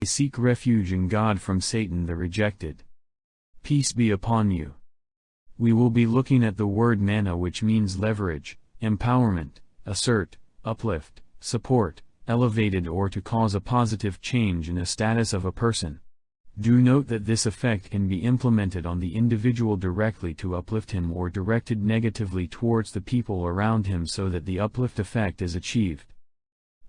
seek refuge in God from Satan the rejected. Peace be upon you. We will be looking at the word manna, which means leverage, empowerment, assert, uplift, support, elevated, or to cause a positive change in a status of a person. Do note that this effect can be implemented on the individual directly to uplift him or directed negatively towards the people around him so that the uplift effect is achieved.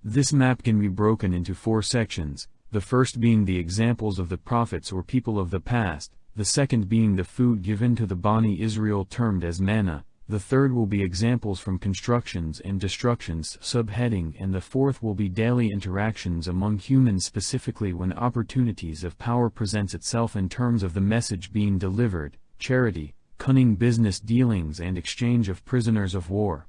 This map can be broken into 4 sections, the first being the examples of the prophets or people of the past, the second being the food given to the Bani Israel termed as manna, the third will be examples from constructions and destructions subheading, and the fourth will be daily interactions among humans, specifically when opportunities of power presents itself in terms of the message being delivered, charity, cunning business dealings, and exchange of prisoners of war.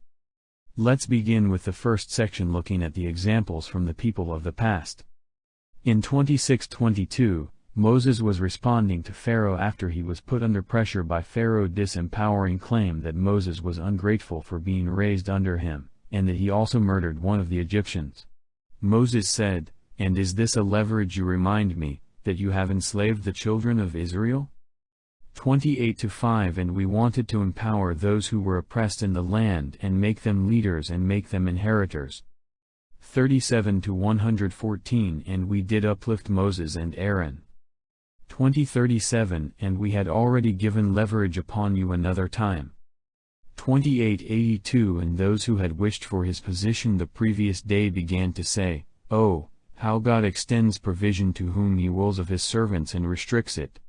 Let's begin with the first section, looking at the examples from the people of the past. In 26:22, Moses was responding to Pharaoh after he was put under pressure by Pharaoh's disempowering claim that Moses was ungrateful for being raised under him, and that he also murdered one of the Egyptians. Moses said, "And is this a leverage you remind me, that you have enslaved the children of Israel?" 28:5 And we wanted to empower those who were oppressed in the land and make them leaders and make them inheritors. 37-114 And we did uplift Moses and Aaron. 20:37 And we had already given leverage upon you another time. 28:82 And those who had wished for his position the previous day began to say, "Oh, how God extends provision to whom he wills of his servants and restricts it.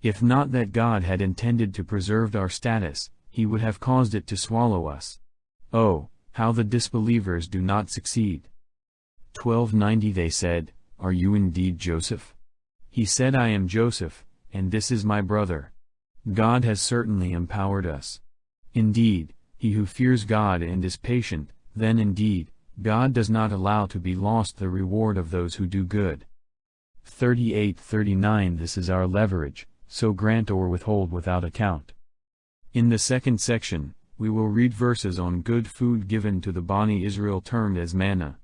If not that God had intended to preserve our status, he would have caused it to swallow us. Oh, how the disbelievers do not succeed." 12:90 They said, "Are you indeed Joseph?" He said, "I am Joseph, and this is my brother. God has certainly empowered us. Indeed, he who fears God and is patient, then indeed, God does not allow to be lost the reward of those who do good." 38:39 This is our leverage, so grant or withhold without account. In the second section, we will read verses on good food given to the Bani Israel termed as manna.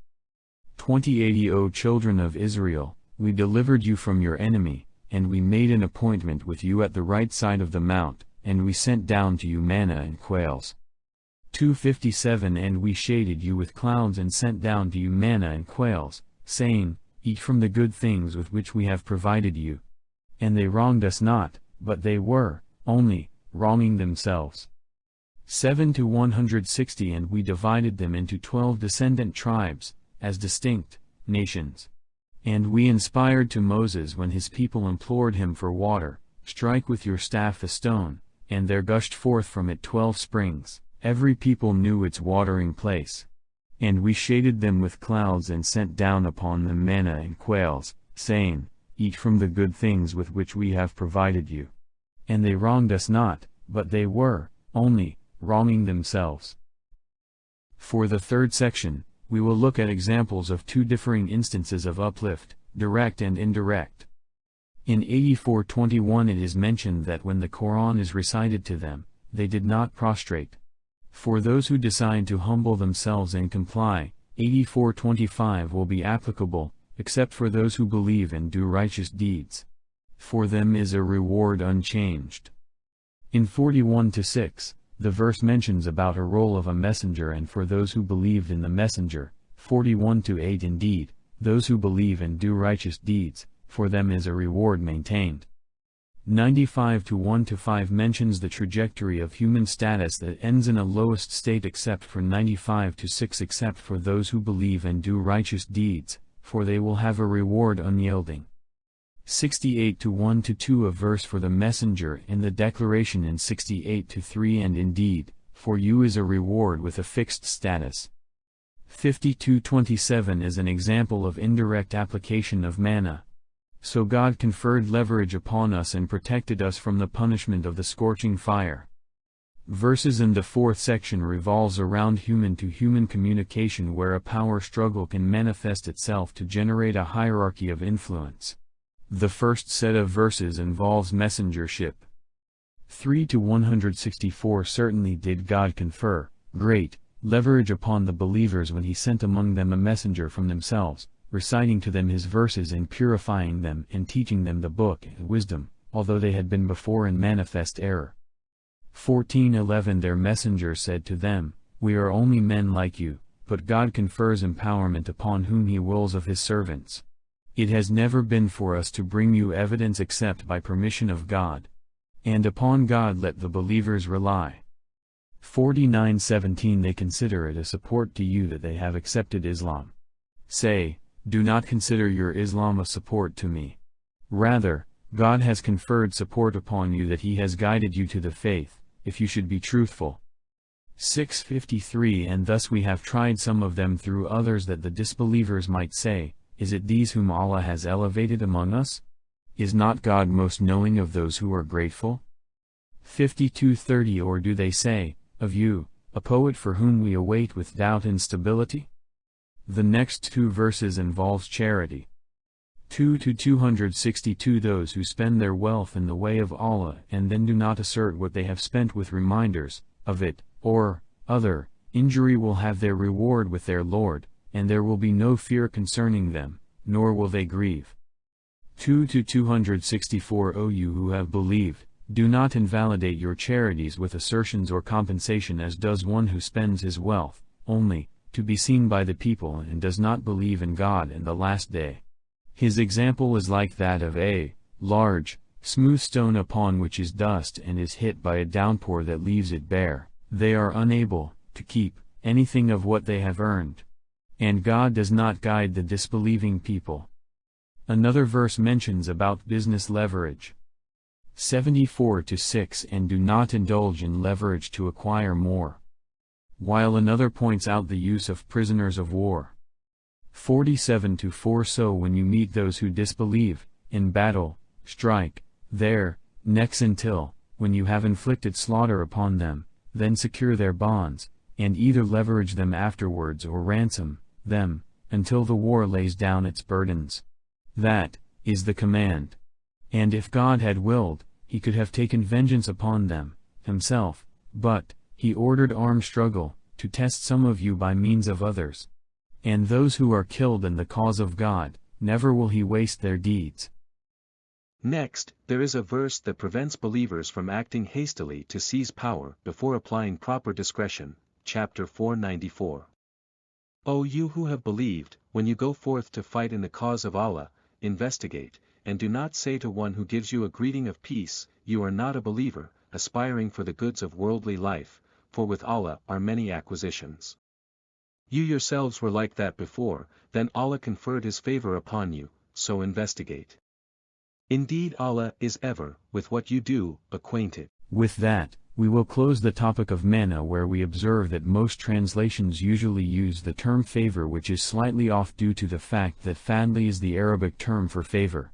20:80 O children of Israel, we delivered you from your enemy, and we made an appointment with you at the right side of the mount, and we sent down to you manna and quails. 2:57 And we shaded you with clouds and sent down to you manna and quails, saying, "Eat from the good things with which we have provided you." And they wronged us not, but they were, only, wronging themselves. 7-160 And we divided them into 12 descendant tribes, as distinct nations. And we inspired to Moses when his people implored him for water, "Strike with your staff a stone," and there gushed forth from it 12 springs, every people knew its watering place. And we shaded them with clouds and sent down upon them manna and quails, saying, "Eat from the good things with which we have provided you." And they wronged us not, but they were, only, wronging themselves. For the third section, we will look at examples of 2 differing instances of uplift, direct and indirect. In 84:21 it is mentioned that when the Quran is recited to them, they did not prostrate. For those who decide to humble themselves and comply, 84:25 will be applicable, except for those who believe and do righteous deeds. For them is a reward unchanged. In 41-6, the verse mentions about a role of a messenger, and for those who believed in the messenger. 41-8 Indeed, those who believe and do righteous deeds, for them is a reward maintained. 95-1-5 mentions the trajectory of human status that ends in a lowest state except for 95-6 Except for those who believe and do righteous deeds, for they will have a reward unyielding. 68-1-2 A verse for the messenger in the declaration in 68-3 And indeed, for you is a reward with a fixed status. 52-27 is an example of indirect application of manna. So God conferred leverage upon us and protected us from the punishment of the scorching fire. Verses in the fourth section revolves around human-to-human communication, where a power struggle can manifest itself to generate a hierarchy of influence. The first set of verses involves messengership. 3-164 Certainly did God confer great leverage upon the believers when he sent among them a messenger from themselves, reciting to them his verses and purifying them and teaching them the book and wisdom, although they had been before in manifest error. 14:11 Their messenger said to them, "We are only men like you, but God confers empowerment upon whom he wills of his servants. It has never been for us to bring you evidence except by permission of God. And upon God let the believers rely." 49:17 They consider it a support to you that they have accepted Islam. Say, do not consider your Islam a support to me. Rather, God has conferred support upon you that he has guided you to the faith, if you should be truthful. 6:53 And thus we have tried some of them through others that the disbelievers might say, is it these whom Allah has elevated among us? Is not God most knowing of those who are grateful? 52:30 Or do they say, of you, a poet for whom we await with doubt and stability? The next two verses involves charity. 2-262 Those who spend their wealth in the way of Allah and then do not assert what they have spent with reminders of it, or other injury will have their reward with their Lord, and there will be no fear concerning them, nor will they grieve. 2-264 O you who have believed, do not invalidate your charities with assertions or compensation as does one who spends his wealth, only, to be seen by the people and does not believe in God and the last day. His example is like that of a large, smooth stone upon which is dust and is hit by a downpour that leaves it bare. They are unable to keep anything of what they have earned. And God does not guide the disbelieving people. Another verse mentions about business leverage. 74-6 And do not indulge in leverage to acquire more. While another points out the use of prisoners of war. 47-4 So when you meet those who disbelieve, in battle, strike their necks until, when you have inflicted slaughter upon them, then secure their bonds, and either leverage them afterwards or ransom them, until the war lays down its burdens. That is the command. And if God had willed, he could have taken vengeance upon them, himself, but he ordered armed struggle, to test some of you by means of others. And those who are killed in the cause of God, never will he waste their deeds. Next, there is a verse that prevents believers from acting hastily to seize power before applying proper discretion, chapter 494. O you who have believed, when you go forth to fight in the cause of Allah, investigate, and do not say to one who gives you a greeting of peace, you are not a believer, aspiring for the goods of worldly life, for with Allah are many acquisitions. You yourselves were like that before, then Allah conferred his favor upon you, so investigate. Indeed Allah is ever, with what you do, acquainted. With that, we will close the topic of manna where we observe that most translations usually use the term favor which is slightly off due to the fact that fadli is the Arabic term for favor.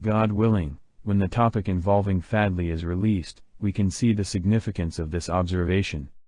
God willing, when the topic involving fadli is released, we can see the significance of this observation.